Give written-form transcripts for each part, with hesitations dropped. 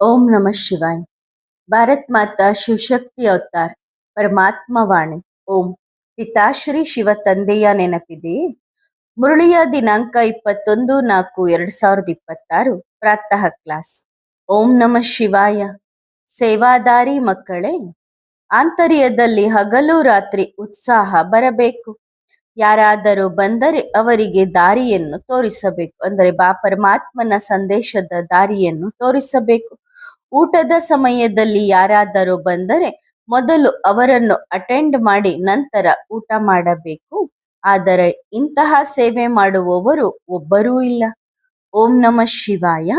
ओम नमः शिवाय। भारत माता ಶಿವಶಕ್ತಿ ಅವತಾರ್ ಪರಮಾತ್ಮ ವಾಣಿ. ಓಂ. ಪಿತಾಶ್ರೀ ಶಿವ ತಂದೆಯ ನೆನಪಿದೆಯೇ? ಮುರಳಿಯ ದಿನಾಂಕ 21/4/2026 ಪ್ರಾತಃ ಕ್ಲಾಸ್. ಓಂ ನಮಃ ಶಿವಾಯ. ಸೇವಾದಾರಿ ಮಕ್ಕಳೇ, ಆಂತರ್ಯದಲ್ಲಿ ಹಗಲು ರಾತ್ರಿ ಉತ್ಸಾಹ ಬರಬೇಕು. ಯಾರಾದರೂ ಬಂದರೆ ಅವರಿಗೆ ದಾರಿಯನ್ನು ತೋರಿಸಬೇಕು. ಅಂದರೆ ಪರಮಾತ್ಮನ ಸಂದೇಶದ ದಾರಿಯನ್ನು ತೋರಿಸಬೇಕು. ಊಟದ ಸಮಯದಲ್ಲಿ ಯಾರಾದರೂ ಬಂದರೆ ಮೊದಲು ಅವರನ್ನು ಅಟೆಂಡ್ ಮಾಡಿ ನಂತರ ಊಟ ಮಾಡಬೇಕು. ಆದರೆ ಇಂತಹ ಸೇವೆ ಮಾಡುವವರು ಒಬ್ಬರೂ ಇಲ್ಲ. ಓಂ ನಮಃ ಶಿವಾಯ.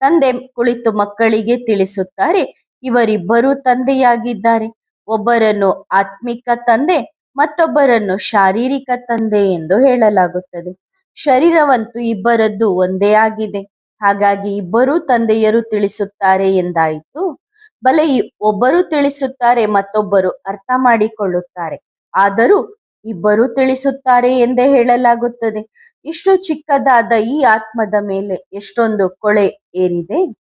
ತಂದೆ ಕುಳಿತು ಮಕ್ಕಳಿಗೆ ತಿಳಿಸುತ್ತಾರೆ, ಇವರಿಬ್ಬರೂ ತಂದೆಯಾಗಿದ್ದಾರೆ. ಒಬ್ಬರನ್ನು ಆತ್ಮಿಕ ತಂದೆ, ಮತ್ತೊಬ್ಬರನ್ನು ಶಾರೀರಿಕ ತಂದೆ ಎಂದು ಹೇಳಲಾಗುತ್ತದೆ. ಶರೀರವಂತೂ ಇಬ್ಬರದ್ದು ಒಂದೇ ಆಗಿದೆ. ಹಾಗಾಗಿ ಇಬ್ಬರೂ ತಂದೆಯರು ತಿಳಿಸುತ್ತಾರೆ ಎಂದಾಯಿತು. ಬಲೆ ಒಬ್ಬರು ತಿಳಿಸುತ್ತಾರೆ, ಮತ್ತೊಬ್ಬರು ಅರ್ಥ ಮಾಡಿಕೊಳ್ಳುತ್ತಾರೆ. ಆದರೂ ಇಬ್ಬರು ತಿಳಿಸುತ್ತಾರೆ ಎಂದೇ ಹೇಳಲಾಗುತ್ತದೆ. ಇಷ್ಟು ಚಿಕ್ಕದಾದ ಈ ಆತ್ಮದ ಮೇಲೆ ಎಷ್ಟೊಂದು ಕೊಳೆ ಏರಿದೆ.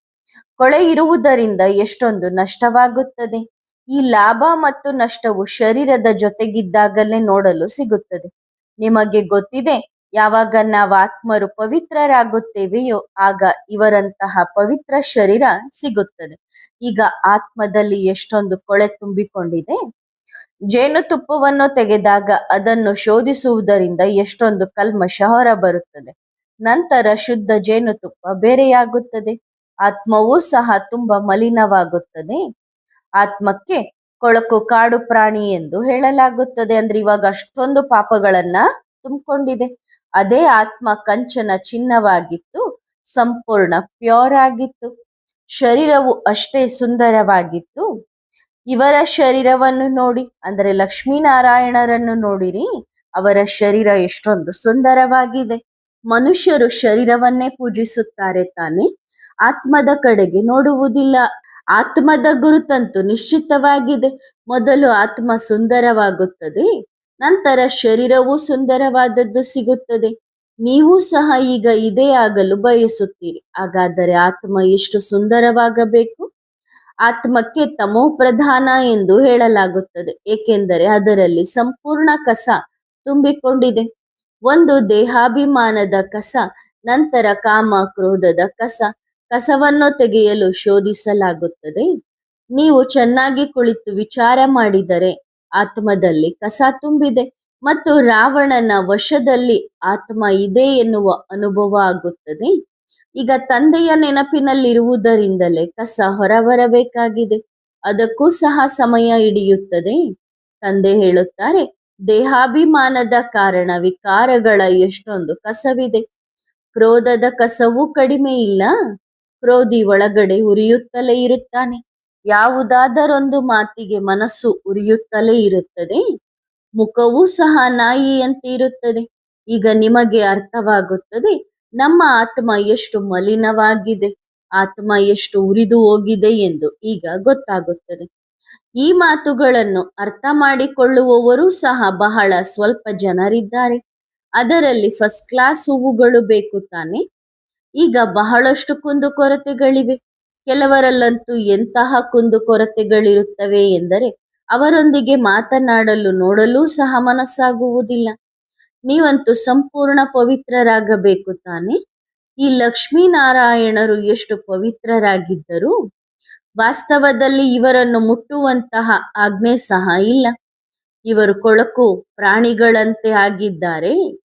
ಕೊಳೆ ಇರುವುದರಿಂದ ಎಷ್ಟೊಂದು ನಷ್ಟವಾಗುತ್ತದೆ. ಈ ಲಾಭ ಮತ್ತು ನಷ್ಟವು ಶರೀರದ ಜೊತೆಗಿದ್ದಾಗಲೇ ನೋಡಲು ಸಿಗುತ್ತದೆ. ನಿಮಗೆ ಗೊತ್ತಿದೆ, ಯಾವಾಗ ನಾವು ಆತ್ಮರು ಪವಿತ್ರರಾಗುತ್ತೇವೆಯೋ ಆಗ ಇವರಂತಹ ಪವಿತ್ರ ಶರೀರ ಸಿಗುತ್ತದೆ. ಈಗ ಆತ್ಮದಲ್ಲಿ ಎಷ್ಟೊಂದು ಕೊಳೆ ತುಂಬಿಕೊಂಡಿದೆ. ಜೇನುತುಪ್ಪವನ್ನು ತೆಗೆದಾಗ ಅದನ್ನು ಶೋಧಿಸುವುದರಿಂದ ಎಷ್ಟೊಂದು ಕಲ್ಮಶ ಹೊರ ಬರುತ್ತದೆ. ನಂತರ ಶುದ್ಧ ಜೇನುತುಪ್ಪ ಬೇರೆಯಾಗುತ್ತದೆ. ಆತ್ಮವೂ ಸಹ ತುಂಬಾ ಮಲಿನವಾಗುತ್ತದೆ. ಆತ್ಮಕ್ಕೆ ಕೊಳಕು ಕಾಡು ಪ್ರಾಣಿ ಎಂದು ಹೇಳಲಾಗುತ್ತದೆ. ಅಂದ್ರೆ ಇವಾಗ ಅಷ್ಟೊಂದು ಪಾಪಗಳನ್ನ ತುಂಬಿಕೊಂಡಿದೆ. ಅದೇ ಆತ್ಮ ಕಂಚನ ಚಿನ್ನವಾಗಿತ್ತು, ಸಂಪೂರ್ಣ ಪ್ಯೂರ್ ಆಗಿತ್ತು. ಶರೀರವು ಅಷ್ಟೇ ಸುಂದರವಾಗಿತ್ತು. ಇವರ ಶರೀರವನ್ನು ನೋಡಿ, ಅಂದ್ರೆ ಲಕ್ಷ್ಮೀನಾರಾಯಣರನ್ನು ನೋಡಿರಿ, ಅವರ ಶರೀರ ಎಷ್ಟೊಂದು ಸುಂದರವಾಗಿದೆ. ಮನುಷ್ಯರು ಶರೀರವನ್ನೇ ಪೂಜಿಸುತ್ತಾರೆ ತಾನೆ, ಆತ್ಮದ ಕಡೆಗೆ ನೋಡುವುದಿಲ್ಲ. ಆತ್ಮದ ಗುರುತಂತೂ ನಿಶ್ಚಿತವಾಗಿದೆ. ಮೊದಲು ಆತ್ಮ ಸುಂದರವಾಗುತ್ತದೆ, ನಂತರ ಶರೀರವೂ ಸುಂದರವಾದದ್ದು ಸಿಗುತ್ತದೆ. ನೀವು ಸಹ ಈಗ ಇದೇ ಆಗಲು ಬಯಸುತ್ತೀರಿ. ಹಾಗಾದರೆ ಆತ್ಮ ಎಷ್ಟು ಸುಂದರವಾಗಬೇಕು? ಆತ್ಮಕ್ಕೆ ತಮೋ ಪ್ರಧಾನ ಎಂದು ಹೇಳಲಾಗುತ್ತದೆ, ಏಕೆಂದರೆ ಅದರಲ್ಲಿ ಸಂಪೂರ್ಣ ಕಸ ತುಂಬಿಕೊಂಡಿದೆ. ಒಂದು ದೇಹಾಭಿಮಾನದ ಕಸ, ನಂತರ ಕಾಮ ಕ್ರೋಧದ ಕಸ. ಕಸವನ್ನು ತೆಗೆಯಲು ಶೋಧಿಸಲಾಗುತ್ತದೆ. ನೀವು ಚೆನ್ನಾಗಿ ಕುಳಿತು ವಿಚಾರ ಮಾಡಿದರೆ ಆತ್ಮದಲ್ಲಿ ಕಸ ತುಂಬಿದೆ ಮತ್ತು ರಾವಣನ ವಶದಲ್ಲಿ ಆತ್ಮ ಇದೆ ಎನ್ನುವ ಅನುಭವ ಆಗುತ್ತದೆ. ಈಗ ತಂದೆಯ ನೆನಪಿನಲ್ಲಿರುವುದರಿಂದಲೇ ಕಸ ಹೊರಬರಬೇಕಾಗಿದೆ. ಅದಕ್ಕೂ ಸಹ ಸಮಯ ಹಿಡಿಯುತ್ತದೆ. ತಂದೆ ಹೇಳುತ್ತಾರೆ, ದೇಹಾಭಿಮಾನದ ಕಾರಣ ವಿಕಾರಗಳ ಎಷ್ಟೊಂದು ಕಸವಿದೆ. ಕ್ರೋಧದ ಕಸವೂ ಕಡಿಮೆ ಇಲ್ಲ. ಕ್ರೋಧಿ ಒಳಗಡೆ ಉರಿಯುತ್ತಲೇ ಇರುತ್ತಾನೆ. ಯಾವುದಾದರೊಂದು ಮಾತಿಗೆ ಮನಸ್ಸು ಉರಿಯುತ್ತಲೇ ಇರುತ್ತದೆ. ಮುಖವೂ ಸಹ ನಾಯಿಯಂತೆ ಇರುತ್ತದೆ. ಈಗ ನಿಮಗೆ ಅರ್ಥವಾಗುತ್ತದೆ ನಮ್ಮ ಆತ್ಮ ಎಷ್ಟು ಮಲಿನವಾಗಿದೆ, ಆತ್ಮ ಎಷ್ಟು ಉರಿದು ಹೋಗಿದೆ ಎಂದು ಈಗ ಗೊತ್ತಾಗುತ್ತದೆ. ಈ ಮಾತುಗಳನ್ನು ಅರ್ಥ ಮಾಡಿಕೊಳ್ಳುವವರು ಸಹ ಬಹಳ ಸ್ವಲ್ಪ ಜನರಿದ್ದಾರೆ. ಅದರಲ್ಲಿ ಫಸ್ಟ್ ಕ್ಲಾಸ್ ಹೂವುಗಳು ಬೇಕು ತಾನೆ. ಈಗ ಬಹಳಷ್ಟು ಕುಂದುಕೊರತೆಗಳಿವೆ. ಕೆಲವರಲ್ಲಂತೂ ಎಂತಹ ಕುಂದುಕೊರತೆಗಳಿರುತ್ತವೆ ಎಂದರೆ ಅವರೊಂದಿಗೆ ಮಾತನಾಡಲು ನೋಡಲು ಸಹ ಮನಸ್ಸಾಗುವುದಿಲ್ಲ. ನೀವಂತೂ ಸಂಪೂರ್ಣ ಪವಿತ್ರರಾಗಬೇಕು ತಾನೆ. ಈ ಲಕ್ಷ್ಮೀನಾರಾಯಣರು ಎಷ್ಟು ಪವಿತ್ರರಾಗಿದ್ದರು. ವಾಸ್ತವದಲ್ಲಿ ಇವರನ್ನು ಮುಟ್ಟುವಂತಹ ಆಜ್ಞೆ ಸಹ ಇಲ್ಲ. ಇವರು ಕೊಳಕು ಪ್ರಾಣಿಗಳಂತೆ ಆಗಿದ್ದಾರೆ.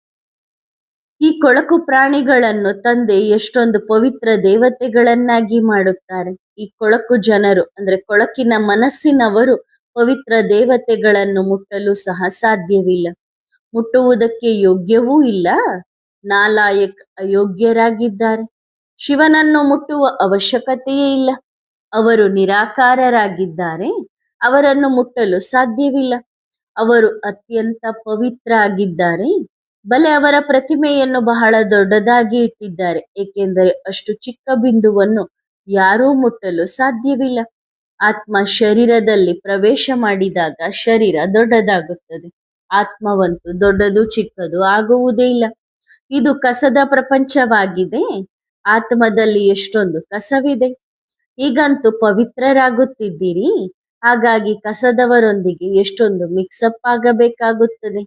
ಈ ಕೊಳಕು ಪ್ರಾಣಿಗಳನ್ನು ತಂದೆ ಎಷ್ಟೊಂದು ಪವಿತ್ರ ದೇವತೆಗಳನ್ನಾಗಿ ಮಾಡುತ್ತಾರೆ. ಈ ಕೊಳಕು ಜನರು ಅಂದ್ರೆ ಕೊಳಕಿನ ಮನಸ್ಸಿನವರು ಪವಿತ್ರ ದೇವತೆಗಳನ್ನು ಮುಟ್ಟಲು ಸಹ ಸಾಧ್ಯವಿಲ್ಲ. ಮುಟ್ಟುವುದಕ್ಕೆ ಯೋಗ್ಯವೂ ಇಲ್ಲ. ನಾಲಾಯಕ್ ಅಯೋಗ್ಯರಾಗಿದ್ದಾರೆ. ಶಿವನನ್ನು ಮುಟ್ಟುವ ಅವಶ್ಯಕತೆಯೇ ಇಲ್ಲ. ಅವರು ನಿರಾಕಾರರಾಗಿದ್ದಾರೆ. ಅವರನ್ನು ಮುಟ್ಟಲು ಸಾಧ್ಯವಿಲ್ಲ. ಅವರು ಅತ್ಯಂತ ಪವಿತ್ರ ಆಗಿದ್ದಾರೆ. ಬಲೆ ಅವರ ಪ್ರತಿಮೆಯನ್ನು ಬಹಳ ದೊಡ್ಡದಾಗಿ ಇಟ್ಟಿದ್ದಾರೆ, ಏಕೆಂದರೆ ಅಷ್ಟು ಚಿಕ್ಕ ಬಿಂದುವನ್ನು ಯಾರೂ ಮುಟ್ಟಲು ಸಾಧ್ಯವಿಲ್ಲ. ಆತ್ಮ ಶರೀರದಲ್ಲಿ ಪ್ರವೇಶ ಮಾಡಿದಾಗ ಶರೀರ ದೊಡ್ಡದಾಗುತ್ತದೆ. ಆತ್ಮವಂತೂ ದೊಡ್ಡದು ಚಿಕ್ಕದು ಆಗುವುದೇ ಇಲ್ಲ. ಇದು ಕಸದ ಪ್ರಪಂಚವಾಗಿದೆ. ಆತ್ಮದಲ್ಲಿ ಎಷ್ಟೊಂದು ಕಸವಿದೆ. ಈಗಂತೂ ಪವಿತ್ರರಾಗುತ್ತಿದ್ದೀರಿ. ಹಾಗಾಗಿ ಕಸದವರೊಂದಿಗೆ ಎಷ್ಟೊಂದು ಮಿಕ್ಸಪ್ ಆಗಬೇಕಾಗುತ್ತದೆ.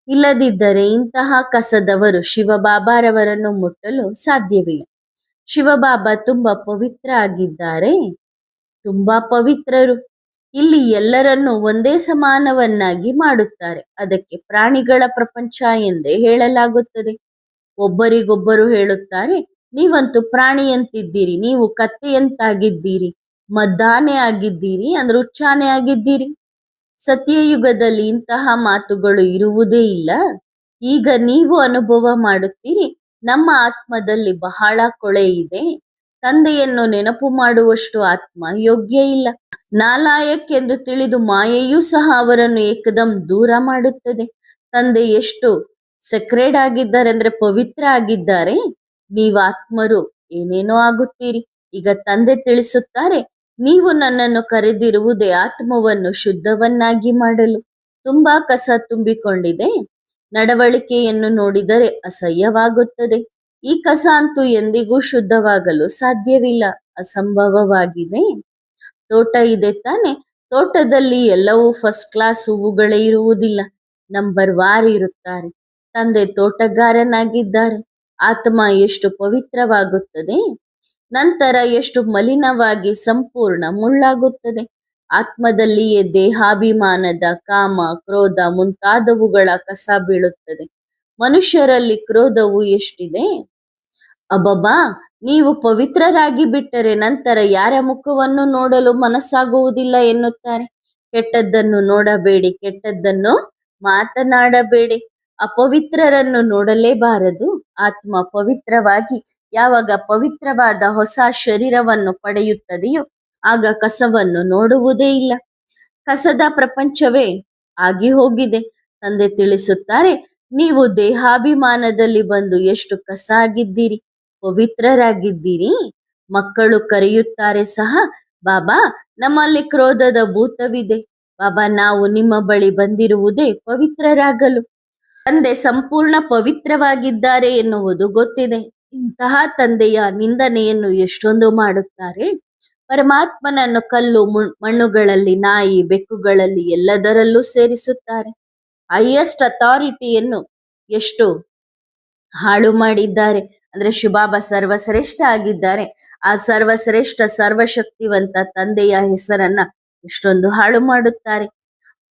ಇಲ್ಲದಿದ್ದರೆ ಇಂತಹ ಕಸದವರು ಶಿವಬಾಬಾರವರನ್ನು ಮುಟ್ಟಲು ಸಾಧ್ಯವಿಲ್ಲ. ಶಿವಬಾಬಾ ತುಂಬಾ ಪವಿತ್ರ ಆಗಿದ್ದಾರೆ, ತುಂಬಾ ಪವಿತ್ರರು. ಇಲ್ಲಿ ಎಲ್ಲರನ್ನೂ ಒಂದೇ ಸಮಾನವನ್ನಾಗಿ ಮಾಡುತ್ತಾರೆ. ಅದಕ್ಕೆ ಪ್ರಾಣಿಗಳ ಪ್ರಪಂಚ ಎಂದೇ ಹೇಳಲಾಗುತ್ತದೆ. ಒಬ್ಬರಿಗೊಬ್ಬರು ಹೇಳುತ್ತಾರೆ, ನೀವಂತೂ ಪ್ರಾಣಿಯಂತಿದ್ದೀರಿ, ನೀವು ಕತ್ತೆಯಂತಾಗಿದ್ದೀರಿ, ಮದ್ದಾನೆ ಆಗಿದ್ದೀರಿ, ಅಂದ್ರೆ ಉಚ್ಚಾನೆ ಆಗಿದ್ದೀರಿ. ಸತ್ಯಯುಗದಲ್ಲಿ ಇಂತಹ ಮಾತುಗಳು ಇರುವುದೇ ಇಲ್ಲ. ಈಗ ನೀವು ಅನುಭವ ಮಾಡುತ್ತೀರಿ, ನಮ್ಮ ಆತ್ಮದಲ್ಲಿ ಬಹಳ ಕೊಳೆ ಇದೆ. ತಂದೆಯನ್ನು ನೆನಪು ಮಾಡುವಷ್ಟು ಆತ್ಮ ಯೋಗ್ಯ ಇಲ್ಲ. ನಾಲಾಯಕ್ ಎಂದು ತಿಳಿದು ಮಾಯೆಯೂ ಸಹ ಅವರನ್ನು ಏಕದಂ ದೂರ ಮಾಡುತ್ತದೆ. ತಂದೆ ಎಷ್ಟು ಸೆಕ್ರೆಡ್ ಆಗಿದ್ದಾರೆ ಅಂದ್ರೆ ಪವಿತ್ರ ಆಗಿದ್ದಾರೆ. ನೀವು ಆತ್ಮರು ಏನೇನೋ ಆಗುತ್ತೀರಿ. ಈಗ ತಂದೆ ತಿಳಿಸುತ್ತಾರೆ, ನೀವು ನನ್ನನ್ನು ಕರೆದಿರುವುದೇ ಆತ್ಮವನ್ನು ಶುದ್ಧವನ್ನಾಗಿ ಮಾಡಲು. ತುಂಬಾ ಕಸ ತುಂಬಿಕೊಂಡಿದೆ. ನಡವಳಿಕೆಯನ್ನು ನೋಡಿದರೆ ಅಸಹ್ಯವಾಗುತ್ತದೆ. ಈ ಕಸ ಅಂತೂ ಎಂದಿಗೂ ಶುದ್ಧವಾಗಲು ಸಾಧ್ಯವಿಲ್ಲ, ಅಸಂಭವವಾಗಿದೆ. ತೋಟ ಇದೆ ತಾನೆ, ತೋಟದಲ್ಲಿ ಎಲ್ಲವೂ ಫಸ್ಟ್ ಕ್ಲಾಸ್ ಹೂವುಗಳೇ ಇರುವುದಿಲ್ಲ, ನಂಬರ್ ವಾರ್ ಇರುತ್ತಾರೆ. ತಂದೆ ತೋಟಗಾರನಾಗಿದ್ದಾರೆ. ಆತ್ಮ ಎಷ್ಟು ಪವಿತ್ರವಾಗುತ್ತದೆ, ನಂತರ ಎಷ್ಟು ಮಲಿನವಾಗಿ ಸಂಪೂರ್ಣ ಮುಳ್ಳಾಗುತ್ತದೆ. ಆತ್ಮದಲ್ಲಿಯೇ ದೇಹಾಭಿಮಾನದ ಕಾಮ, ಕ್ರೋಧ ಮುಂತಾದವುಗಳ ಕಸ ಬೀಳುತ್ತದೆ. ಮನುಷ್ಯರಲ್ಲಿ ಕ್ರೋಧವು ಎಷ್ಟಿದೆ. ಅಬ್ಬಬ್ಬಾ, ನೀವು ಪವಿತ್ರರಾಗಿ ಬಿಟ್ಟರೆ ನಂತರ ಯಾರ ಮುಖವನ್ನು ನೋಡಲು ಮನಸ್ಸಾಗುವುದಿಲ್ಲ ಎನ್ನುತ್ತಾರೆ. ಕೆಟ್ಟದ್ದನ್ನು ನೋಡಬೇಡಿ, ಕೆಟ್ಟದ್ದನ್ನು ಮಾತನಾಡಬೇಡಿ. ಅಪವಿತ್ರರನ್ನು ನೋಡಲೇಬಾರದು. ಆತ್ಮ ಪವಿತ್ರವಾಗಿ ಯಾವಾಗ ಪವಿತ್ರವಾದ ಹೊಸ ಶರೀರವನ್ನು ಪಡೆಯುತ್ತದೆಯೋ ಆಗ ಕಸವನ್ನು ನೋಡುವುದೇ ಇಲ್ಲ. ಕಸದ ಪ್ರಪಂಚವೇ ಆಗಿ ಹೋಗಿದೆ. ತಂದೆ ತಿಳಿಸುತ್ತಾರೆ, ನೀವು ದೇಹಾಭಿಮಾನದಲ್ಲಿ ಬಂದು ಎಷ್ಟು ಕಸ ಆಗಿದ್ದೀರಿ, ಪವಿತ್ರರಾಗಿದ್ದೀರಿ. ಮಕ್ಕಳು ಕರೆಯುತ್ತಾರೆ ಸಹ, ಬಾಬಾ ನಮ್ಮಲ್ಲಿ ಕ್ರೋಧದ ಭೂತವಿದೆ. ಬಾಬಾ ನಾವು ನಿಮ್ಮ ಬಳಿ ಬಂದಿರುವುದೇ ಪವಿತ್ರರಾಗಲು. ತಂದೆ ಸಂಪೂರ್ಣ ಪವಿತ್ರವಾಗಿದ್ದಾರೆ ಎನ್ನುವುದು ಗೊತ್ತಿದೆ. ಇಂತಹ ತಂದೆಯ ನಿಂದನೆಯನ್ನು ಎಷ್ಟೊಂದು ಮಾಡುತ್ತಾರೆ. ಪರಮಾತ್ಮನನ್ನು ಕಲ್ಲು ಮಣ್ಣುಗಳಲ್ಲಿ, ನಾಯಿ ಬೆಕ್ಕುಗಳಲ್ಲಿ ಎಲ್ಲದರಲ್ಲೂ ಸೇರಿಸುತ್ತಾರೆ. ಹೈಯೆಸ್ಟ್ ಅಥಾರಿಟಿಯನ್ನು ಎಷ್ಟು ಹಾಳು ಮಾಡಿದ್ದಾರೆ ಅಂದ್ರೆ ಶಿವಬಾಬಾ ಸರ್ವಶ್ರೇಷ್ಠ ಆಗಿದ್ದಾರೆ. ಆ ಸರ್ವಶ್ರೇಷ್ಠ ಸರ್ವಶಕ್ತಿವಂತ ತಂದೆಯ ಹೆಸರನ್ನ ಎಷ್ಟೊಂದು ಹಾಳು ಮಾಡುತ್ತಾರೆ.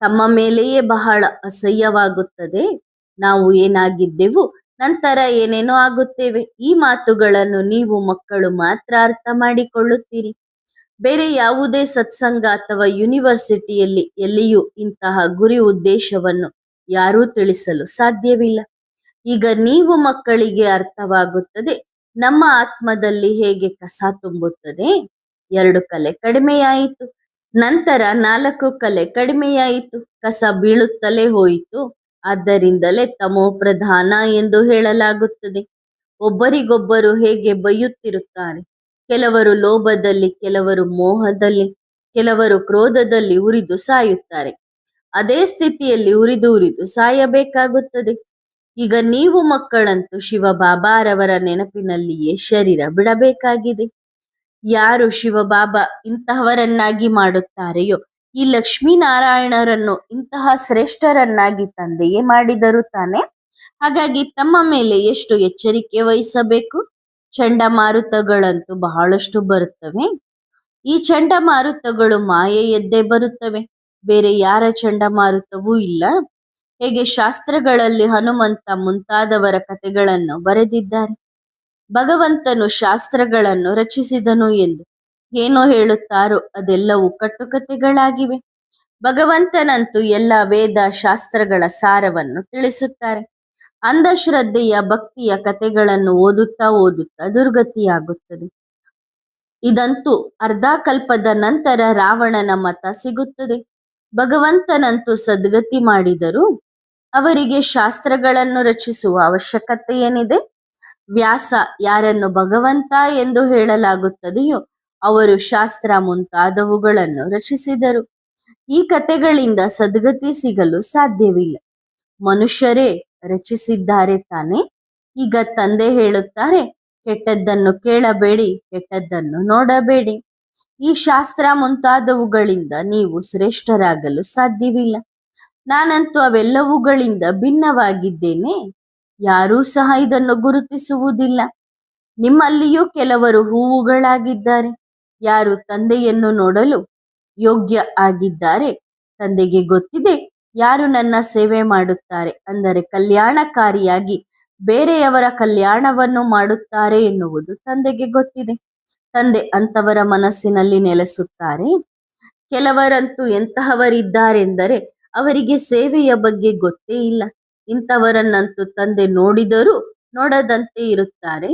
ತಮ್ಮ ಮೇಲೆಯೇ ಬಹಳ ಅಸಹ್ಯವಾಗುತ್ತದೆ. ನಾವು ಏನಾಗಿದ್ದೆವು, ನಂತರ ಏನೇನೋ ಆಗುತ್ತೇವೆ. ಈ ಮಾತುಗಳನ್ನು ನೀವು ಮಕ್ಕಳು ಮಾತ್ರ ಅರ್ಥ ಮಾಡಿಕೊಳ್ಳುತ್ತೀರಿ. ಬೇರೆ ಯಾವುದೇ ಸತ್ಸಂಗ ಅಥವಾ ಯೂನಿವರ್ಸಿಟಿಯಲ್ಲಿ ಎಲ್ಲಿಯೂ ಇಂತಹ ಗುರಿ ಉದ್ದೇಶವನ್ನು ಯಾರೂ ತಿಳಿಸಲು ಸಾಧ್ಯವಿಲ್ಲ. ಈಗ ನೀವು ಮಕ್ಕಳಿಗೆ ಅರ್ಥವಾಗುತ್ತದೆ, ನಮ್ಮ ಆತ್ಮದಲ್ಲಿ ಹೇಗೆ ಕಸ ತುಂಬುತ್ತದೆ. 2 ಕಲೆ ಕಡಿಮೆಯಾಯಿತು, ನಂತರ 4 ಕಲೆ ಕಡಿಮೆಯಾಯಿತು. ಕಸ ಬೀಳುತ್ತಲೇ ಹೋಯಿತು. ಆದ್ದರಿಂದಲೇ ತಮೋ ಪ್ರಧಾನ ಎಂದು ಹೇಳಲಾಗುತ್ತದೆ. ಒಬ್ಬರಿಗೊಬ್ಬರು ಹೇಗೆ ಬೈಯುತ್ತಿರುತ್ತಾರೆ. ಕೆಲವರು ಲೋಭದಲ್ಲಿ, ಕೆಲವರು ಮೋಹದಲ್ಲಿ, ಕೆಲವರು ಕ್ರೋಧದಲ್ಲಿ ಉರಿದು ಸಾಯುತ್ತಾರೆ. ಅದೇ ಸ್ಥಿತಿಯಲ್ಲಿ ಉರಿದು ಉರಿದು ಸಾಯಬೇಕಾಗುತ್ತದೆ. ಈಗ ನೀವು ಮಕ್ಕಳಂತೂ ಶಿವಬಾಬಾರವರ ನೆನಪಿನಲ್ಲಿಯೇ ಶರೀರ ಬಿಡಬೇಕಾಗಿದೆ. ಯಾರು ಶಿವಬಾಬಾ ಇಂತಹವರನ್ನಾಗಿ ಮಾಡುತ್ತಾರೆಯೋ, ಈ ಲಕ್ಷ್ಮೀನಾರಾಯಣರನ್ನು ಇಂತಹ ಶ್ರೇಷ್ಠರನ್ನಾಗಿ ತಂದೆಯೇ ಮಾಡಿದರು ತಾನೆ. ಹಾಗಾಗಿ ತಮ್ಮ ಮೇಲೆ ಎಷ್ಟು ಎಚ್ಚರಿಕೆ ವಹಿಸಬೇಕು. ಚಂಡಮಾರುತಗಳಂತೂ ಬಹಳಷ್ಟು ಬರುತ್ತವೆ. ಈ ಚಂಡಮಾರುತಗಳು ಮಾಯೆಯದ್ದೇ ಬರುತ್ತವೆ, ಬೇರೆ ಯಾರ ಚಂಡಮಾರುತವೂ ಇಲ್ಲ. ಹೇಗೆ ಶಾಸ್ತ್ರಗಳಲ್ಲಿ ಹನುಮಂತ ಮುಂತಾದವರ ಕಥೆಗಳನ್ನು ಬರೆದಿದ್ದಾರೆ. ಭಗವಂತನು ಶಾಸ್ತ್ರಗಳನ್ನು ರಚಿಸಿದನು ಎಂದು ಏನೋ ಹೇಳುತ್ತಾರೋ ಅದೆಲ್ಲವೂ ಕಟ್ಟುಕತೆಗಳಾಗಿವೆ. ಭಗವಂತನಂತೂ ಎಲ್ಲ ವೇದ ಶಾಸ್ತ್ರಗಳ ಸಾರವನ್ನು ತಿಳಿಸುತ್ತಾರೆ. ಅಂಧಶ್ರದ್ಧೆಯ ಭಕ್ತಿಯ ಕಥೆಗಳನ್ನು ಓದುತ್ತಾ ಓದುತ್ತಾ ದುರ್ಗತಿಯಾಗುತ್ತದೆ. ಇದಂತೂ ಅರ್ಧ ಕಲ್ಪದ ನಂತರ ರಾವಣನ ಮತ ಸಿಗುತ್ತದೆ. ಭಗವಂತನಂತೂ ಸದ್ಗತಿ ಮಾಡಿದರು. ಅವರಿಗೆ ಶಾಸ್ತ್ರಗಳನ್ನು ರಚಿಸುವ ಅವಶ್ಯಕತೆ ಏನಿದೆ. ವ್ಯಾಸ ಯಾರನ್ನು ಭಗವಂತ ಎಂದು ಹೇಳಲಾಗುತ್ತದೆಯೋ ಅವರು ಶಾಸ್ತ್ರ ಮುಂತಾದವುಗಳನ್ನು ರಚಿಸಿದರು. ಈ ಕಥೆಗಳಿಂದ ಸದ್ಗತಿ ಸಿಗಲು ಸಾಧ್ಯವಿಲ್ಲ. ಮನುಷ್ಯರೇ ರಚಿಸಿದ್ದಾರೆ ತಾನೆ. ಈಗ ತಂದೆ ಹೇಳುತ್ತಾರೆ, ಕೆಟ್ಟದ್ದನ್ನು ಕೇಳಬೇಡಿ, ಕೆಟ್ಟದ್ದನ್ನು ನೋಡಬೇಡಿ. ಈ ಶಾಸ್ತ್ರ ಮುಂತಾದವುಗಳಿಂದ ನೀವು ಶ್ರೇಷ್ಠರಾಗಲು ಸಾಧ್ಯವಿಲ್ಲ. ನಾನಂತೂ ಅವೆಲ್ಲವುಗಳಿಂದ ಭಿನ್ನವಾಗಿದ್ದೇನೆ. ಯಾರೂ ಸಹ ಇದನ್ನು ಗುರುತಿಸುವುದಿಲ್ಲ. ನಿಮ್ಮಲ್ಲಿಯೂ ಕೆಲವರು ಹೂವುಗಳಾಗಿದ್ದಾರೆ. ಯಾರು ತಂದೆಯನ್ನು ನೋಡಲು ಯೋಗ್ಯ ಆಗಿದ್ದಾರೆ, ತಂದೆಗೆ ಗೊತ್ತಿದೆ ಯಾರು ನನ್ನ ಸೇವೆ ಮಾಡುತ್ತಾರೆ, ಅಂದರೆ ಕಲ್ಯಾಣಕಾರಿಯಾಗಿ ಬೇರೆಯವರ ಕಲ್ಯಾಣವನ್ನು ಮಾಡುತ್ತಾರೆ ಎನ್ನುವುದು ತಂದೆಗೆ ಗೊತ್ತಿದೆ. ತಂದೆ ಅಂತವರ ಮನಸ್ಸಿನಲ್ಲಿ ನೆಲೆಸುತ್ತಾರೆ. ಕೆಲವರಂತೂ ಎಂತಹವರಿದ್ದಾರೆಂದರೆ ಅವರಿಗೆ ಸೇವೆಯ ಬಗ್ಗೆ ಗೊತ್ತೇ ಇಲ್ಲ. ಇಂಥವರನ್ನಂತೂ ತಂದೆ ನೋಡಿದರೂ ನೋಡದಂತೆ ಇರುತ್ತಾರೆ.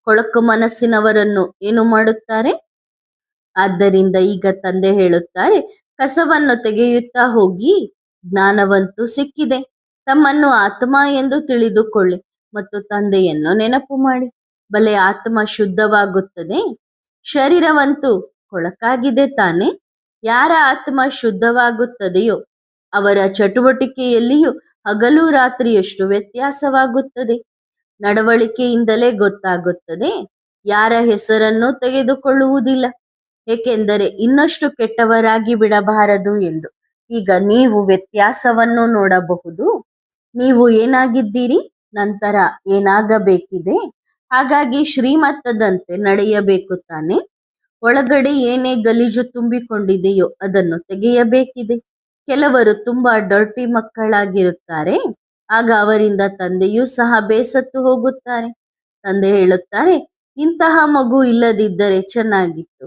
ಕೊಳಕು ಮನಸ್ಸಿನವರನ್ನು ಏನು ಮಾಡುತ್ತಾರೆ? ಆದ್ದರಿಂದ ಈಗ ತಂದೆ ಹೇಳುತ್ತಾರೆ, ಕಸವನ್ನು ತೆಗೆಯುತ್ತಾ ಹೋಗಿ, ಜ್ಞಾನವಂತೂ ಸಿಕ್ಕಿದೆ. ತಮ್ಮನ್ನು ಆತ್ಮ ಎಂದು ತಿಳಿದುಕೊಳ್ಳಿ ಮತ್ತು ತಂದೆಯನ್ನು ನೆನಪು ಮಾಡಿ. ಬಲೆ ಆತ್ಮ ಶುದ್ಧವಾಗುತ್ತದೆ, ಶರೀರವಂತೂ ಕೊಳಕಾಗಿದೆ ತಾನೆ. ಯಾರ ಆತ್ಮ ಶುದ್ಧವಾಗುತ್ತದೆಯೋ ಅವರ ಚಟುವಟಿಕೆಯಲ್ಲಿಯೂ ಹಗಲು ರಾತ್ರಿಯಷ್ಟು ವ್ಯತ್ಯಾಸವಾಗುತ್ತದೆ. ನಡವಳಿಕೆಯಿಂದಲೇ ಗೊತ್ತಾಗುತ್ತದೆ. ಯಾರ ಹೆಸರನ್ನು ತೆಗೆದುಕೊಳ್ಳುವುದಿಲ್ಲ, ಏಕೆಂದರೆ ಇನ್ನಷ್ಟು ಕೆಟ್ಟವರಾಗಿ ಬಿಡಬಾರದು ಎಂದು. ಈಗ ನೀವು ವ್ಯತ್ಯಾಸವನ್ನು ನೋಡಬಹುದು. ನೀವು ಏನಾಗಿದ್ದೀರಿ, ನಂತರ ಏನಾಗಬೇಕಿದೆ. ಹಾಗಾಗಿ ಶ್ರೀಮತದಂತೆ ನಡೆಯಬೇಕು ತಾನೆ. ಒಳಗಡೆ ಏನೇ ಗಲೀಜು ತುಂಬಿಕೊಂಡಿದೆಯೋ ಅದನ್ನು ತೆಗೆಯಬೇಕಿದೆ. ಕೆಲವರು ತುಂಬಾ ಡರ್ಟಿ ಮಕ್ಕಳಾಗಿರುತ್ತಾರೆ. ಆಗ ಅವರಿಂದ ತಂದೆಯೂ ಸಹ ಬೇಸತ್ತು ಹೋಗುತ್ತಾರೆ. ತಂದೆ ಹೇಳುತ್ತಾರೆ, ಇಂತಹ ಮಗು ಇಲ್ಲದಿದ್ದರೆ ಚೆನ್ನಾಗಿತ್ತು.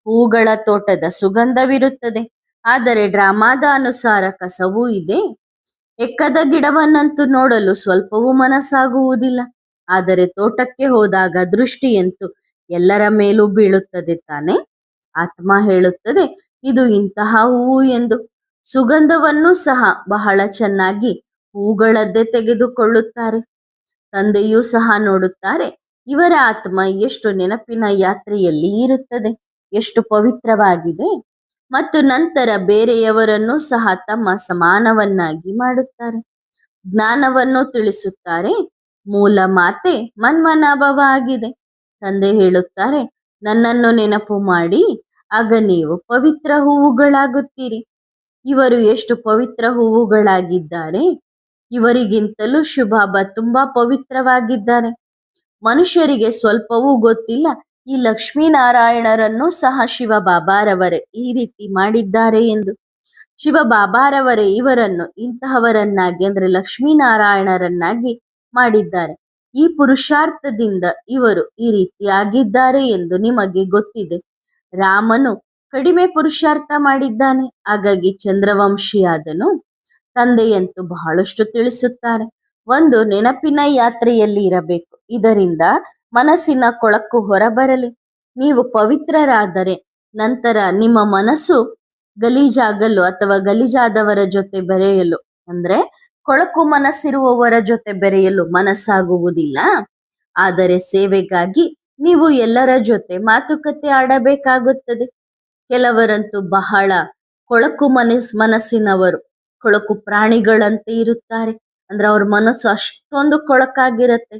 ಹೂಗಳ ತೋಟದ ಸುಗಂಧವಿರುತ್ತದೆ, ಆದರೆ ಡ್ರಾಮಾದ ಅನುಸಾರ ಕಸವೂ ಇದೆ. ಎಕ್ಕದ ಗಿಡವನ್ನಂತೂ ನೋಡಲು ಸ್ವಲ್ಪವೂ ಮನಸ್ಸಾಗುವುದಿಲ್ಲ, ಆದರೆ ತೋಟಕ್ಕೆ ಹೋದಾಗ ದೃಷ್ಟಿಯಂತೂ ಎಲ್ಲರ ಮೇಲೂ ಬೀಳುತ್ತದೆ ತಾನೆ. ಆತ್ಮ ಹೇಳುತ್ತದೆ, ಇದು ಇಂತಹ ಹೂವು ಎಂದು. ಸುಗಂಧವನ್ನು ಸಹ ಬಹಳ ಚೆನ್ನಾಗಿ ಹೂಗಳದ್ದೇ ತೆಗೆದುಕೊಳ್ಳುತ್ತಾರೆ. ತಂದೆಯೂ ಸಹ ನೋಡುತ್ತಾರೆ, ಇವರ ಆತ್ಮ ಎಷ್ಟು ನೆನಪಿನ ಯಾತ್ರೆಯಲ್ಲಿ ಇರುತ್ತದೆ, ಎಷ್ಟು ಪವಿತ್ರವಾಗಿದೆ. ಮತ್ತು ನಂತರ ಬೇರೆಯವರನ್ನು ಸಹ ತಮ್ಮ ಸಮಾನವನ್ನಾಗಿ ಮಾಡುತ್ತಾರೆ. ಜ್ಞಾನವನ್ನು ತಿಳಿಸುತ್ತಾರೆ. ಮೂಲ ಮಾತೆ ಮನ್ಮನಾಭವ ಆಗಿದೆ. ತಂದೆ ಹೇಳುತ್ತಾರೆ, ನನ್ನನ್ನು ನೆನಪು ಮಾಡಿ, ಆಗ ನೀವು ಪವಿತ್ರ ಹೂವುಗಳಾಗುತ್ತೀರಿ. ಇವರು ಎಷ್ಟು ಪವಿತ್ರ ಹೂವುಗಳಾಗಿದ್ದಾರೆ. ಇವರಿಗಿಂತಲೂ ಶಿವಬಾಬಾ ತುಂಬಾ ಪವಿತ್ರವಾಗಿದ್ದಾರೆ. ಮನುಷ್ಯರಿಗೆ ಸ್ವಲ್ಪವೂ ಗೊತ್ತಿಲ್ಲ, ಈ ಲಕ್ಷ್ಮೀನಾರಾಯಣರನ್ನು ಸಹ ಶಿವಬಾಬಾರವರೇ ಈ ರೀತಿ ಮಾಡಿದ್ದಾರೆ ಎಂದು. ಶಿವಬಾಬಾರವರೇ ಇವರನ್ನು ಇಂತಹವರನ್ನಾಗಿ, ಅಂದ್ರೆ ಲಕ್ಷ್ಮೀನಾರಾಯಣರನ್ನಾಗಿ ಮಾಡಿದ್ದಾರೆ. ಈ ಪುರುಷಾರ್ಥದಿಂದ ಇವರು ಈ ರೀತಿ ಆಗಿದ್ದಾರೆ ಎಂದು ನಿಮಗೆ ಗೊತ್ತಿದೆ. ರಾಮನು ಕಡಿಮೆ ಪುರುಷಾರ್ಥ ಮಾಡಿದ್ದಾನೆ, ಹಾಗಾಗಿ ಚಂದ್ರವಂಶಿಯಾದನು. ತಂದೆಯಂತೂ ಬಹಳಷ್ಟು ತಿಳಿಸುತ್ತಾರೆ. ಒಂದು ನೆನಪಿನ ಯಾತ್ರೆಯಲ್ಲಿ ಇರಬೇಕು. ಇದರಿಂದ ಮನಸ್ಸಿನ ಕೊಳಕು ಹೊರಬರಲಿ. ನೀವು ಪವಿತ್ರರಾದರೆ ನಂತರ ನಿಮ್ಮ ಮನಸ್ಸು ಗಲೀಜಾಗಲು ಅಥವಾ ಗಲೀಜಾದವರ ಜೊತೆ ಬೆರೆಯಲು, ಅಂದ್ರೆ ಕೊಳಕು ಮನಸ್ಸಿರುವವರ ಜೊತೆ ಬೆರೆಯಲು ಮನಸ್ಸಾಗುವುದಿಲ್ಲ. ಆದರೆ ಸೇವೆಗಾಗಿ ನೀವು ಎಲ್ಲರ ಜೊತೆ ಮಾತುಕತೆ ಆಡಬೇಕಾಗುತ್ತದೆ. ಕೆಲವರಂತೂ ಬಹಳ ಕೊಳಕು ಮನಸ್ಸಿನವರು, ಕೊಳಕು ಪ್ರಾಣಿಗಳಂತೆ ಇರುತ್ತಾರೆ. ಅಂದ್ರೆ ಅವ್ರ ಮನಸ್ಸು ಅಷ್ಟೊಂದು ಕೊಳಕಾಗಿರತ್ತೆ.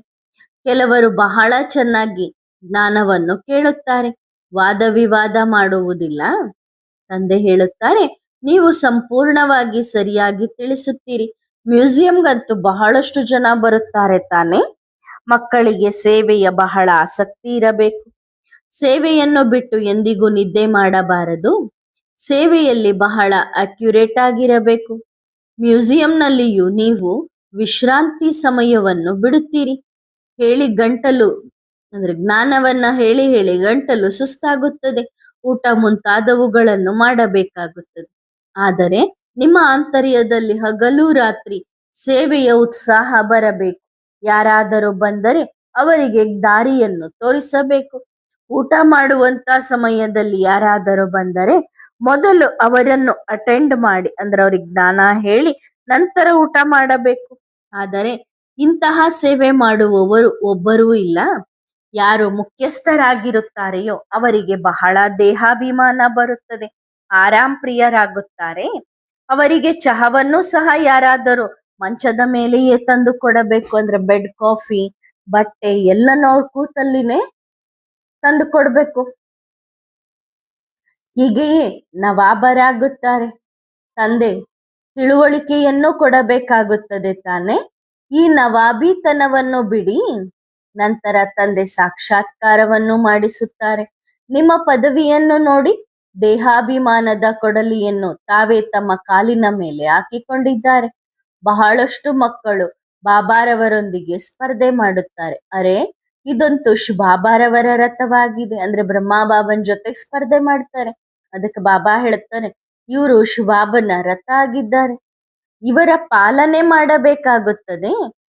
ಕೆಲವರು ಬಹಳ ಚೆನ್ನಾಗಿ ಜ್ಞಾನವನ್ನು ಕೇಳುತ್ತಾರೆ, ವಾದ ವಿವಾದ ಮಾಡುವುದಿಲ್ಲ. ತಂದೆ ಹೇಳುತ್ತಾರೆ, ನೀವು ಸಂಪೂರ್ಣವಾಗಿ ಸರಿಯಾಗಿ ತಿಳಿಸುತ್ತೀರಿ. ಮ್ಯೂಸಿಯಂಗಂತೂ ಬಹಳಷ್ಟು ಜನ ಬರುತ್ತಾರೆ ತಾನೆ. ಮಕ್ಕಳಿಗೆ ಸೇವೆಯ ಬಹಳ ಆಸಕ್ತಿ ಇರಬೇಕು. ಸೇವೆಯನ್ನು ಬಿಟ್ಟು ಎಂದಿಗೂ ನಿದ್ದೆ ಮಾಡಬಾರದು. ಸೇವೆಯಲ್ಲಿ ಬಹಳ ಅಕ್ಯುರೇಟ್ ಆಗಿರಬೇಕು. ಮ್ಯೂಸಿಯಂನಲ್ಲಿಯೂ ನೀವು ವಿಶ್ರಾಂತಿ ಸಮಯವನ್ನು ಬಿಡುತ್ತೀರಿ. ಹೇಳಿ ಗಂಟಲು, ಅಂದ್ರೆ ಜ್ಞಾನವನ್ನ ಹೇಳಿ ಹೇಳಿ ಗಂಟಲು ಸುಸ್ತಾಗುತ್ತದೆ. ಊಟ ಮುಂತಾದವುಗಳನ್ನು ಮಾಡಬೇಕಾಗುತ್ತದೆ. ಆದರೆ ನಿಮ್ಮ ಆಂತರ್ಯದಲ್ಲಿ ಹಗಲು ರಾತ್ರಿ ಸೇವೆಯ ಉತ್ಸಾಹ ಬರಬೇಕು. ಯಾರಾದರೂ ಬಂದರೆ ಅವರಿಗೆ ದಾರಿಯನ್ನು ತೋರಿಸಬೇಕು. ಊಟ ಮಾಡುವಂತ ಸಮಯದಲ್ಲಿ ಯಾರಾದರೂ ಬಂದರೆ ಮೊದಲು ಅವರನ್ನು ಅಟೆಂಡ್ ಮಾಡಿ, ಅಂದ್ರೆ ಅವ್ರಿಗೆ ಜ್ಞಾನ ಹೇಳಿ ನಂತರ ಊಟ ಮಾಡಬೇಕು. ಆದರೆ ಇಂತಹ ಸೇವೆ ಮಾಡುವವರು ಒಬ್ಬರೂ ಇಲ್ಲ. ಯಾರು ಮುಖ್ಯಸ್ಥರಾಗಿರುತ್ತಾರೆಯೋ ಅವರಿಗೆ ಬಹಳ ದೇಹಾಭಿಮಾನ ಬರುತ್ತದೆ, ಆರಾಮ್ ಪ್ರಿಯರಾಗುತ್ತಾರೆ. ಅವರಿಗೆ ಚಹವನ್ನು ಸಹ ಯಾರಾದರೂ ಮಂಚದ ಮೇಲೆಯೇ ತಂದು ಕೊಡಬೇಕು. ಅಂದ್ರೆ ಬೆಡ್ ಕಾಫಿ ಬಟ್ಟೆ ಎಲ್ಲನೂ ಅವ್ರ ಕೂತಲ್ಲಿನೇ ತಂದು ಕೊಡ್ಬೇಕು. ಹೀಗೆಯೇ ನವಾಬರಾಗುತ್ತಾರೆ. ತಂದೆ ತಿಳುವಳಿಕೆಯನ್ನು ಕೊಡಬೇಕಾಗುತ್ತದೆ ತಾನೆ. ಈ ನವಾಬಿತನವನ್ನು ಬಿಡಿ. ನಂತರ ತಂದೆ ಸಾಕ್ಷಾತ್ಕಾರವನ್ನು ಮಾಡಿಸುತ್ತಾರೆ. ನಿಮ್ಮ ಪದವಿಯನ್ನು ನೋಡಿ ದೇಹಾಭಿಮಾನದ ಕೊಡಲಿಯನ್ನು ತಾವೇ ತಮ್ಮ ಕಾಲಿನ ಮೇಲೆ ಹಾಕಿಕೊಂಡಿದ್ದಾರೆ. ಬಹಳಷ್ಟು ಮಕ್ಕಳು ಬಾಬಾರವರೊಂದಿಗೆ ಸ್ಪರ್ಧೆ ಮಾಡುತ್ತಾರೆ. ಅರೆ, ಇದಂತೂ ಬಾಬಾರವರ ರಥವಾಗಿದೆ ಅಂದ್ರೆ ಬ್ರಹ್ಮ ಬಾಬನ್ ಜೊತೆ ಸ್ಪರ್ಧೆ ಮಾಡ್ತಾರೆ. ಅದಕ್ಕೆ ಬಾಬಾ ಹೇಳ್ತಾರೆ, ಇವರು ಬಾಬನ ರಥ ಆಗಿದ್ದಾರೆ, ಇವರ ಪಾಲನೆ ಮಾಡಬೇಕಾಗುತ್ತದೆ,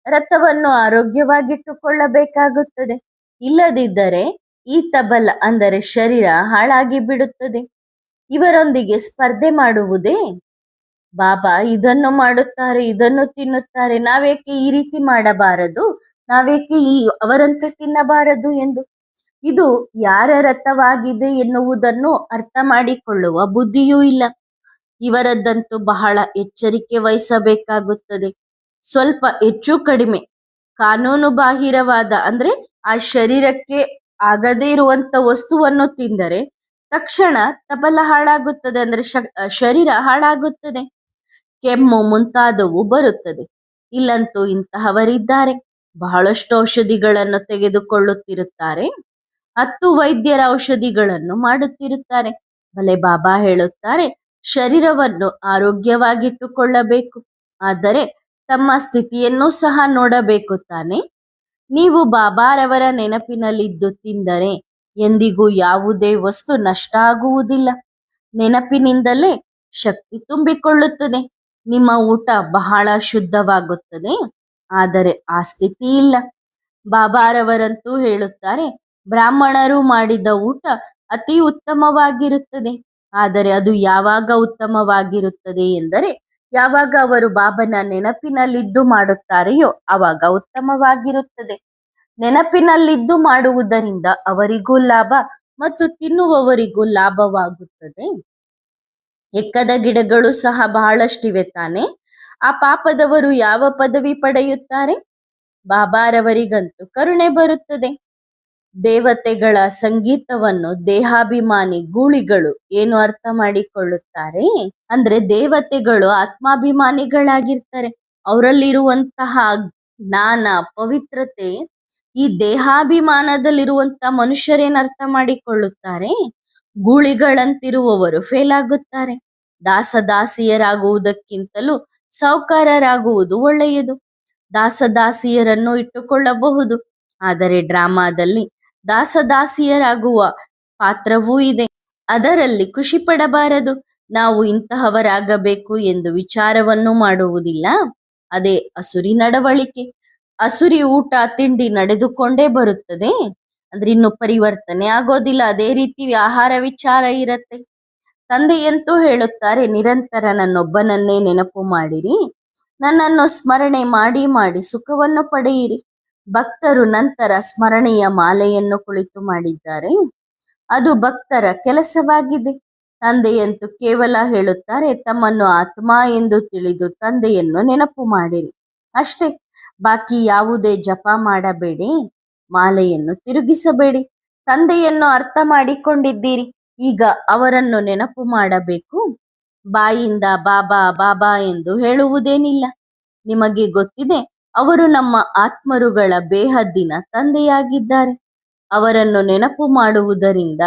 ರಥವನ್ನು ಆರೋಗ್ಯವಾಗಿಟ್ಟುಕೊಳ್ಳಬೇಕಾಗುತ್ತದೆ. ಇಲ್ಲದಿದ್ದರೆ ಈ ತಬಲ ಅಂದರೆ ಶರೀರ ಹಾಳಾಗಿ ಬಿಡುತ್ತದೆ. ಇವರೊಂದಿಗೆ ಸ್ಪರ್ಧೆ ಮಾಡುವುದೇ? ಬಾಬಾ ಇದನ್ನು ಮಾಡುತ್ತಾರೆ, ಇದನ್ನು ತಿನ್ನುತ್ತಾರೆ, ನಾವೇಕೆ ಈ ರೀತಿ ಮಾಡಬಾರದು, ನಾವೇಕೆ ಅವರಂತೆ ತಿನ್ನಬಾರದು ಎಂದು. ಇದು ಯಾರ ರಥವಾಗಿದೆ ಎನ್ನುವುದನ್ನು ಅರ್ಥ ಮಾಡಿಕೊಳ್ಳುವ ಬುದ್ಧಿಯೂ ಇಲ್ಲ. ಇವರದ್ದಂತೂ ಬಹಳ ಎಚ್ಚರಿಕೆ ವಹಿಸಬೇಕಾಗುತ್ತದೆ. ಸ್ವಲ್ಪ ಹೆಚ್ಚು ಕಡಿಮೆ ಕಾನೂನು ಬಾಹಿರವಾದ ಅಂದ್ರೆ ಆ ಶರೀರಕ್ಕೆ ಆಗದೇ ಇರುವಂತ ವಸ್ತುವನ್ನು ತಿಂದರೆ ತಕ್ಷಣ ತಬಲ ಹಾಳಾಗುತ್ತದೆ, ಅಂದ್ರೆ ಶರೀರ ಹಾಳಾಗುತ್ತದೆ, ಕೆಮ್ಮು ಮುಂತಾದವು ಬರುತ್ತದೆ. ಇಲ್ಲಂತೂ ಇಂತಹವರಿದ್ದಾರೆ. ಬಹಳಷ್ಟು ಔಷಧಿಗಳನ್ನು ತೆಗೆದುಕೊಳ್ಳುತ್ತಿರುತ್ತಾರೆ, 10 ವೈದ್ಯರ ಔಷಧಿಗಳನ್ನು ಮಾಡುತ್ತಿರುತ್ತಾರೆ. ಭಲೆ ಬಾಬಾ ಹೇಳುತ್ತಾರೆ, ಶರೀರವನ್ನು ಆರೋಗ್ಯವಾಗಿಟ್ಟುಕೊಳ್ಳಬೇಕು, ಆದರೆ ತಮ್ಮ ಸ್ಥಿತಿಯನ್ನು ಸಹ ನೋಡಬೇಕು ತಾನೆ. ನೀವು ಬಾಬಾರವರ ನೆನಪಿನಲ್ಲಿದ್ದು ತಿಂದರೆ ಎಂದಿಗೂ ಯಾವುದೇ ವಸ್ತು ನಷ್ಟ ಆಗುವುದಿಲ್ಲ. ನೆನಪಿನಿಂದಲೇ ಶಕ್ತಿ ತುಂಬಿಕೊಳ್ಳುತ್ತದೆ. ನಿಮ್ಮ ಊಟ ಬಹಳ ಶುದ್ಧವಾಗುತ್ತದೆ. ಆದರೆ ಆ ಸ್ಥಿತಿ ಇಲ್ಲ. ಬಾಬಾರವರಂತೂ ಹೇಳುತ್ತಾರೆ, ಬ್ರಾಹ್ಮಣರು ಮಾಡಿದ ಊಟ ಅತಿ ಉತ್ತಮವಾಗಿರುತ್ತದೆ. ಆದರೆ ಅದು ಯಾವಾಗ ಉತ್ತಮವಾಗಿರುತ್ತದೆ ಎಂದರೆ ಯಾವಾಗ ಅವರು ಬಾಬನ ನೆನಪಿನಲ್ಲಿದ್ದು ಮಾಡುತ್ತಾರೆಯೋ ಆವಾಗ ಉತ್ತಮವಾಗಿರುತ್ತದೆ. ನೆನಪಿನಲ್ಲಿದ್ದು ಮಾಡುವುದರಿಂದ ಅವರಿಗೂ ಲಾಭ ಮತ್ತು ತಿನ್ನುವವರಿಗೂ ಲಾಭವಾಗುತ್ತದೆ. ಎಕ್ಕದ ಗಿಡಗಳು ಸಹ ಬಹಳಷ್ಟಿವೆ ತಾನೆ. ಆ ಪಾಪದವರು ಯಾವ ಪದವಿ ಪಡೆಯುತ್ತಾರೆ? ಬಾಬಾರವರಿಗಂತೂ ಕರುಣೆ ಬರುತ್ತದೆ. ದೇವತೆಗಳ ಸಂಗೀತವನ್ನು ದೇಹಾಭಿಮಾನಿ ಗೂಳಿಗಳು ಏನು ಅರ್ಥ ಮಾಡಿಕೊಳ್ಳುತ್ತಾರೆ ಅಂದ್ರೆ ದೇವತೆಗಳು ಆತ್ಮಾಭಿಮಾನಿಗಳಾಗಿರ್ತಾರೆ. ಅವರಲ್ಲಿರುವಂತಹ ಜ್ಞಾನ, ಪವಿತ್ರತೆ ಈ ದೇಹಾಭಿಮಾನದಲ್ಲಿರುವಂತ ಮನುಷ್ಯರೇನು ಅರ್ಥ ಮಾಡಿಕೊಳ್ಳುತ್ತಾರೆ? ಗೂಳಿಗಳಂತಿರುವವರು ಫೇಲ್ ಆಗುತ್ತಾರೆ. ದಾಸದಾಸಿಯರಾಗುವುದಕ್ಕಿಂತಲೂ ಸಾಹುಕಾರರಾಗುವುದು ಒಳ್ಳೆಯದು. ದಾಸದಾಸಿಯರನ್ನು ಇಟ್ಟುಕೊಳ್ಳಬಹುದು, ಆದರೆ ಡ್ರಾಮಾದಲ್ಲಿ ದಾಸದಾಸಿಯರಾಗುವ ಪಾತ್ರವೂ ಇದೆ. ಅದರಲ್ಲಿ ಖುಷಿ ಪಡಬಾರದು. ನಾವು ಇಂತಹವರಾಗಬೇಕು ಎಂದು ವಿಚಾರವನ್ನು ಮಾಡುವುದಿಲ್ಲ. ಅದೇ ಅಸುರಿ ನಡವಳಿಕೆ. ಅಸುರಿ ಊಟ ತಿಂಡಿ ನಡೆದುಕೊಂಡೇ ಬರುತ್ತದೆ, ಅಂದ್ರೆ ಇನ್ನು ಪರಿವರ್ತನೆ ಆಗೋದಿಲ್ಲ. ಅದೇ ರೀತಿ ಆಹಾರ ವಿಚಾರ ಇರತ್ತೆ. ತಂದೆಯಂತೂ ಹೇಳುತ್ತಾರೆ, ನಿರಂತರ ನನ್ನೊಬ್ಬನನ್ನೇ ನೆನಪು ಮಾಡಿರಿ, ನನ್ನನ್ನು ಸ್ಮರಣೆ ಮಾಡಿ ಮಾಡಿ ಸುಖವನ್ನು ಪಡೆಯಿರಿ. ಭಕ್ತರು ನಂತರ ಸ್ಮರಣೆಯ ಮಾಲೆಯನ್ನು ಕುಳಿತು ಮಾಡಿದ್ದಾರೆ. ಅದು ಭಕ್ತರ ಕೆಲಸವಾಗಿದೆ. ತಂದೆಯಂತೂ ಕೇವಲ ಹೇಳುತ್ತಾರೆ, ತಮ್ಮನ್ನು ಆತ್ಮ ಎಂದು ತಿಳಿದು ತಂದೆಯನ್ನು ನೆನಪು ಮಾಡಿರಿ, ಅಷ್ಟೇ. ಬಾಕಿ ಯಾವುದೇ ಜಪ ಮಾಡಬೇಡಿ, ಮಾಲೆಯನ್ನು ತಿರುಗಿಸಬೇಡಿ. ತಂದೆಯನ್ನು ಅರ್ಥ ಮಾಡಿಕೊಂಡಿದ್ದೀರಿ, ಈಗ ಅವರನ್ನು ನೆನಪು ಮಾಡಬೇಕು. ಬಾಯಿಂದ ಬಾಬಾ ಬಾಬಾ ಎಂದು ಹೇಳುವುದೇನಿಲ್ಲ. ನಿಮಗೆ ಗೊತ್ತಿದೆ, ಅವರು ನಮ್ಮ ಆತ್ಮರುಗಳ ಬೇಹದ್ದಿನ ತಂದೆಯಾಗಿದ್ದಾರೆ. ಅವರನ್ನು ನೆನಪು ಮಾಡುವುದರಿಂದ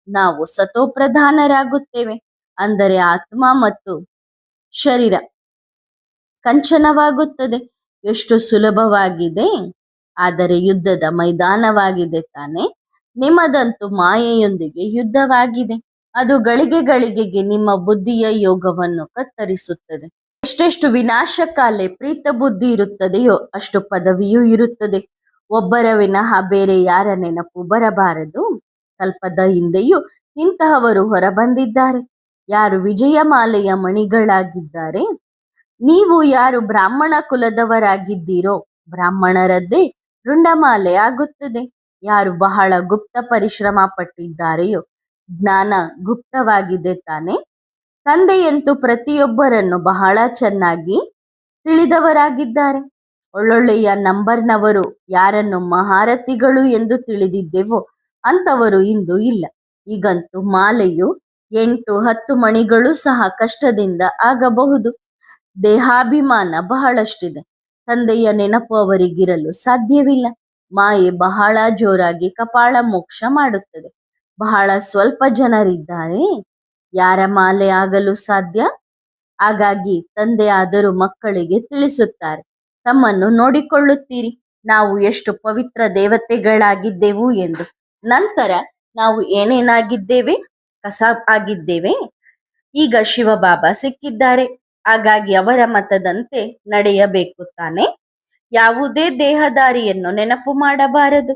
ನಾವು ಸತೋಪ್ರಧಾನರಾಗುತ್ತೇವೆ, ಅಂದರೆ ಆತ್ಮ ಮತ್ತು ಶರೀರ ಕಂಚನವಾಗುತ್ತದೆ. ಎಷ್ಟು ಸುಲಭವಾಗಿದೆ, ಆದರೆ ಯುದ್ಧದ ಮೈದಾನವಾಗಿದೆ ತಾನೆ. ನಿಮ್ಮದಂತೂ ಮಾಯೆಯೊಂದಿಗೆ ಯುದ್ಧವಾಗಿದೆ. ಅದು ಗಳಿಗೆ ಗಳಿಗೆಗೆ ನಿಮ್ಮ ಬುದ್ಧಿಯ ಯೋಗವನ್ನು ಕತ್ತರಿಸುತ್ತದೆ. ಎಷ್ಟೆಷ್ಟು ವಿನಾಶಕಾಲೆ ಪ್ರೀತ ಬುದ್ಧಿ ಇರುತ್ತದೆಯೋ ಅಷ್ಟು ಪದವಿಯೂ ಇರುತ್ತದೆ. ಒಬ್ಬರ ವಿನಃ ಬೇರೆ ಯಾರ ನೆನಪು ಬರಬಾರದು. ಕಲ್ಪದ ಹಿಂದೆಯೂ ಇಂತಹವರು ಹೊರಬಂದಿದ್ದಾರೆ. ಯಾರು ವಿಜಯಮಾಲೆಯ ಮಣಿಗಳಾಗಿದ್ದಾರೆ. ನೀವು ಯಾರು ಬ್ರಾಹ್ಮಣ ಕುಲದವರಾಗಿದ್ದೀರೋ ಬ್ರಾಹ್ಮಣರದ್ದೇ ರುಂಡಮಾಲೆ ಆಗುತ್ತದೆ. ಯಾರು ಬಹಳ ಗುಪ್ತ ಪರಿಶ್ರಮ ಪಟ್ಟಿದ್ದಾರೆಯೋ ಜ್ಞಾನ ಗುಪ್ತವಾಗಿದೆ ತಾನೆ. ತಂದೆಯಂತೂ ಪ್ರತಿಯೊಬ್ಬರನ್ನು ಬಹಳ ಚೆನ್ನಾಗಿ ತಿಳಿದವರಾಗಿದ್ದಾರೆ. ಒಳ್ಳೊಳ್ಳೆಯ ನಂಬರ್ನವರು ಯಾರನ್ನು ಮಹಾರಥಿಗಳು ಎಂದು ತಿಳಿದಿದ್ದೆವೋ ಅಂತವರು ಇಂದು ಇಲ್ಲ. ಈಗಂತೂ ಮಾಲೆಯು 8-10 ಮಣಿಗಳು ಸಹ ಕಷ್ಟದಿಂದ ಆಗಬಹುದು. ದೇಹಾಭಿಮಾನ ಬಹಳಷ್ಟಿದೆ. ತಂದೆಯ ನೆನಪು ಅವರಿಗಿರಲು ಸಾಧ್ಯವಿಲ್ಲ. ಮಾಯೆ ಬಹಳ ಜೋರಾಗಿ ಕಪಾಳ ಮೋಕ್ಷ ಮಾಡುತ್ತದೆ. ಬಹಳ ಸ್ವಲ್ಪ ಜನರಿದ್ದಾರೆ ಯಾರ ಮಾಲೆ ಆಗಲು ಸಾಧ್ಯ. ಹಾಗಾಗಿ ತಂದೆ ಆದರೂ ಮಕ್ಕಳಿಗೆ ತಿಳಿಸುತ್ತಾರೆ, ತಮ್ಮನ್ನು ನೋಡಿಕೊಳ್ಳುತ್ತೀರಿ, ನಾವು ಎಷ್ಟು ಪವಿತ್ರ ದೇವತೆಗಳಾಗಿದ್ದೆವು ಎಂದು. ನಂತರ ನಾವು ಏನೇನಾಗಿದ್ದೇವೆ? ಕಸ ಆಗಿದ್ದೇವೆ. ಈಗ ಶಿವಬಾಬಾ ಸಿಕ್ಕಿದ್ದಾರೆ, ಹಾಗಾಗಿ ಅವರ ಮತದಂತೆ ನಡೆಯಬೇಕು ತಾನೆ. ಯಾವುದೇ ದೇಹದಾರಿಯನ್ನು ನೆನಪು ಮಾಡಬಾರದು.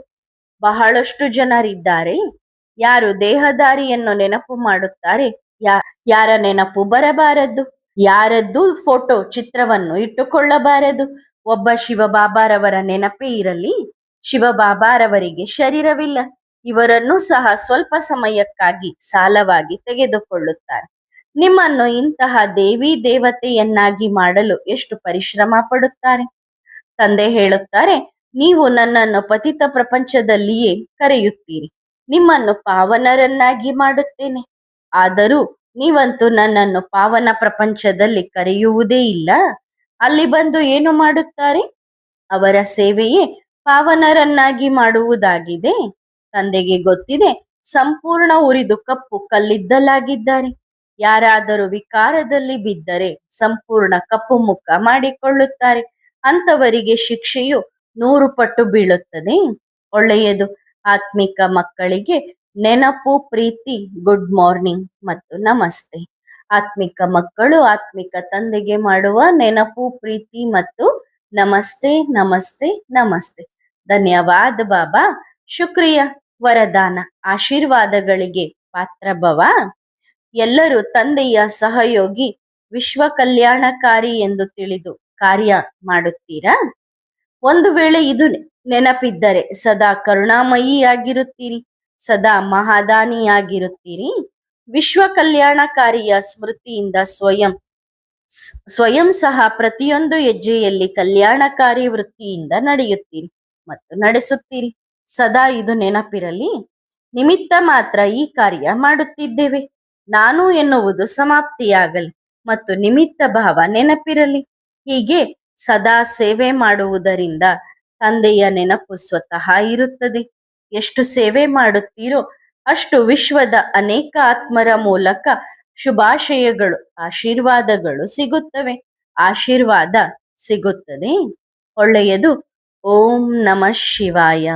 ಬಹಳಷ್ಟು ಜನರಿದ್ದಾರೆ ಯಾರು ದೇಹದಾರಿಯನ್ನು ನೆನಪು ಮಾಡುತ್ತಾರೆ, ಯಾರ ನೆನಪು ಬರಬಾರದು. ಯಾರದ್ದು ಫೋಟೋ ಚಿತ್ರವನ್ನು ಇಟ್ಟುಕೊಳ್ಳಬಾರದು. ಒಬ್ಬ ಶಿವಬಾಬಾರವರ ನೆನಪೇ ಇರಲಿ. ಶಿವಬಾಬಾರವರಿಗೆ ಶರೀರವಿಲ್ಲ. ಇವರನ್ನು ಸಹ ಸ್ವಲ್ಪ ಸಮಯಕ್ಕಾಗಿ ಸಾಲವಾಗಿ ತೆಗೆದುಕೊಳ್ಳುತ್ತಾರೆ. ನಿಮ್ಮನ್ನು ಇಂತಹ ದೇವಿ ದೇವತೆಯನ್ನಾಗಿ ಮಾಡಲು ಎಷ್ಟು ಪರಿಶ್ರಮ ಪಡುತ್ತಾರೆ. ತಂದೆ ಹೇಳುತ್ತಾರೆ, ನೀವು ನನ್ನನ್ನು ಪತಿತ ಪ್ರಪಂಚದಲ್ಲಿಯೇ ಕರೆಯುತ್ತೀರಿ, ನಿಮ್ಮನ್ನು ಪಾವನರನ್ನಾಗಿ ಮಾಡುತ್ತೇನೆ. ಆದರೂ ನೀವಂತೂ ನನ್ನನ್ನು ಪಾವನ ಪ್ರಪಂಚದಲ್ಲಿ ಕರೆಯುವುದೇ ಇಲ್ಲ. ಅಲ್ಲಿ ಬಂದು ಏನು ಮಾಡುತ್ತಾರೆ? ಅವರ ಸೇವೆಯೇ ಪಾವನರನ್ನಾಗಿ ಮಾಡುವುದಾಗಿದೆ. ತಂದೆಗೆ ಗೊತ್ತಿದೆ, ಸಂಪೂರ್ಣ ಉರಿದು ಕಪ್ಪು ಕಲ್ಲಿದ್ದಲಾಗಿದ್ದಾರೆ. ಯಾರಾದರೂ ವಿಕಾರದಲ್ಲಿ ಬಿದ್ದರೆ ಸಂಪೂರ್ಣ ಕಪ್ಪು ಮುಖ ಮಾಡಿಕೊಳ್ಳುತ್ತಾರೆ. ಅಂತವರಿಗೆ ಶಿಕ್ಷೆಯು 100 ಪಟ್ಟು ಬೀಳುತ್ತದೆ. ಒಳ್ಳೆಯದು. ಆತ್ಮಿಕ ಮಕ್ಕಳಿಗೆ ನೆನಪು, ಪ್ರೀತಿ, ಗುಡ್ ಮಾರ್ನಿಂಗ್ ಮತ್ತು ನಮಸ್ತೆ. ಆತ್ಮಿಕ ಮಕ್ಕಳು ಆತ್ಮಿಕ ತಂದೆಗೆ ಮಾಡುವ ನೆನಪು, ಪ್ರೀತಿ ಮತ್ತು ನಮಸ್ತೆ ನಮಸ್ತೆ ನಮಸ್ತೆ. ಧನ್ಯವಾದ ಬಾಬಾ. ಶುಕ್ರಿಯ. ವರದಾನ ಆಶೀರ್ವಾದಗಳಿಗೆ ಪಾತ್ರಭವ. ಎಲ್ಲರೂ ತಂದೆಯ ಸಹಯೋಗಿ, ವಿಶ್ವ ಕಲ್ಯಾಣಕಾರಿ ಎಂದು ತಿಳಿದು ಕಾರ್ಯ ಮಾಡುತ್ತೀರಾ? ಒಂದು ವೇಳೆ ಇದು ನೆನಪಿದ್ದರೆ ಸದಾ ಕರುಣಾಮಯಿಯಾಗಿರುತ್ತೀರಿ, ಸದಾ ಮಹಾದಾನಿಯಾಗಿರುತ್ತೀರಿ. ವಿಶ್ವ ಕಲ್ಯಾಣಕಾರಿಯ ಸ್ಮೃತಿಯಿಂದ ಸ್ವಯಂ ಸಹ ಪ್ರತಿಯೊಂದು ಹೆಜ್ಜೆಯಲ್ಲಿ ಕಲ್ಯಾಣಕಾರಿ ವೃತ್ತಿಯಿಂದ ನಡೆಯುತ್ತೀರಿ ಮತ್ತು ನಡೆಸುತ್ತೀರಿ. ಸದಾ ಇದು ನೆನಪಿರಲಿ. ನಿಮಿತ್ತ ಮಾತ್ರ ಈ ಕಾರ್ಯ ಮಾಡುತ್ತಿದ್ದೇವೆ. ನಾನು ಎನ್ನುವುದು ಸಮಾಪ್ತಿಯಾಗಲಿ ಮತ್ತು ನಿಮಿತ್ತ ಭಾವ ನೆನಪಿರಲಿ. ಹೀಗೆ ಸದಾ ಸೇವೆ ಮಾಡುವುದರಿಂದ ತಂದೆಯ ನೆನಪು ಸ್ವತಃ ಇರುತ್ತದೆ. ಎಷ್ಟು ಸೇವೆ ಮಾಡುತ್ತೀರೋ ಅಷ್ಟು ವಿಶ್ವದ ಅನೇಕ ಆತ್ಮರ ಮೂಲಕ ಶುಭಾಶಯಗಳು, ಆಶೀರ್ವಾದಗಳು ಸಿಗುತ್ತವೆ. ಆಶೀರ್ವಾದ ಸಿಗುತ್ತದೆ. ಒಳ್ಳೆಯದು. ಓಂ ನಮಃ ಶಿವಾಯ.